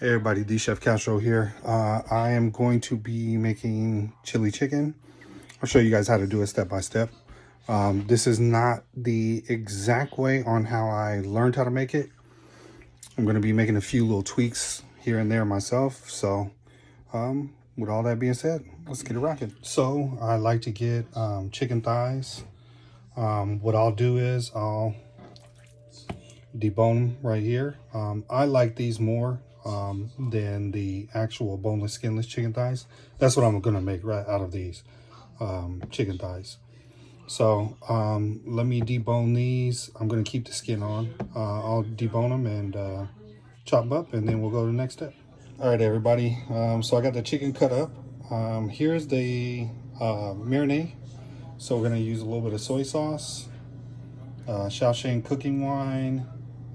Hey everybody, the Chef Castro here. I am going to be making chili chicken. I'll show you guys how to do it step by step. This is not the exact way on how I learned how to make it. I'm going to be making a few little tweaks here and there myself. So with all that being said, let's get it rocking. So I like to get chicken thighs. What I'll do is I'll debone them right here. I like these more than the actual boneless, skinless chicken thighs. That's what I'm gonna make right out of these chicken thighs. So let me debone these. I'm gonna keep the skin on. I'll debone them and chop them up, and then we'll go to the next step. All right, everybody. So I got the chicken cut up. Here's the marinade. So we're gonna use a little bit of soy sauce, Shaoxing cooking wine,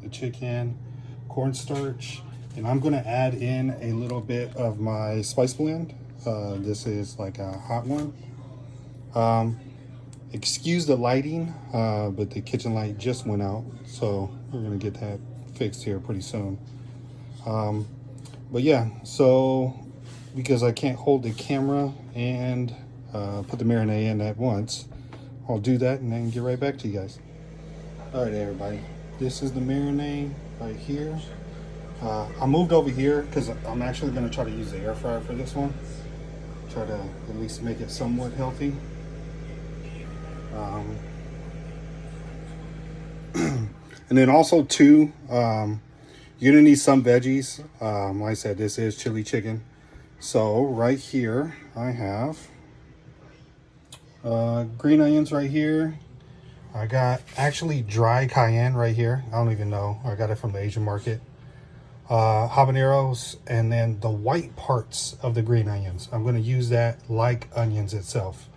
the chicken, cornstarch, and I'm gonna add in a little bit of my spice blend. This is like a hot one. Excuse the lighting, but the kitchen light just went out, so we're gonna get that fixed here pretty soon. But yeah, so because I can't hold the camera and put the marinade in at once, I'll do that and then get right back to you guys. All right, everybody, this is the marinade right here. I moved over here because I'm actually going to try to use the air fryer for this one. Try to at least make it somewhat healthy. And then also too, you're gonna need some veggies. Like I said, this is chili chicken. So right here, I have green onions right here. I got actually dry cayenne right here. I don't even know. I got it from the Asian market. Habaneros, and then the white parts of the green onions. I'm going to use that like onions itself.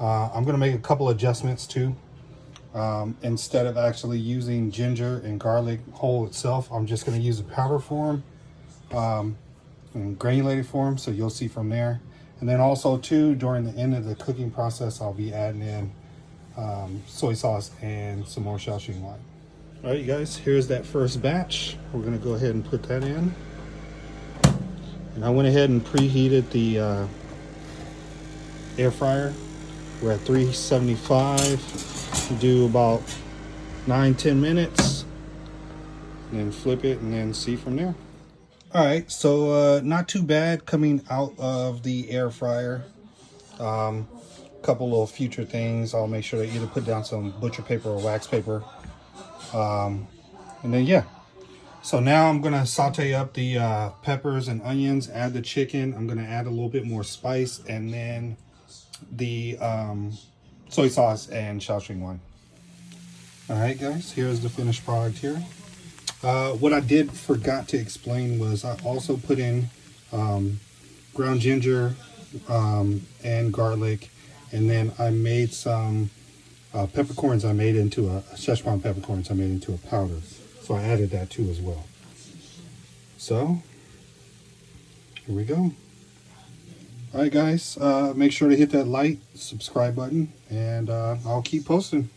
I'm going to make a couple adjustments too. Instead of actually using ginger and garlic whole itself, I'm just going to use a powder form and granulated form, so you'll see from there. And then also too, during the end of the cooking process, I'll be adding in soy sauce and some more Shaoxing wine. All right, you guys, here's that first batch. We're gonna go ahead and put that in. And I went ahead and preheated the air fryer. We're at 375. Do about 9-10 minutes. And then flip it and then see from there. All right, so not too bad coming out of the air fryer. Couple little future things. I'll make sure to either put down some butcher paper or wax paper. And then yeah, so now I'm gonna saute up the peppers and onions, add the chicken. I'm gonna add a little bit more spice, and then the soy sauce and Shaoxing wine. All right, guys, here's the finished product here. What I did forgot to explain was I also put in ground ginger and garlic, and then I made some peppercorns. I made into a Szechuan peppercorns. I made into a powder, so I added that too as well. So here we go. All right, guys, make sure to hit that like, subscribe button, and I'll keep posting.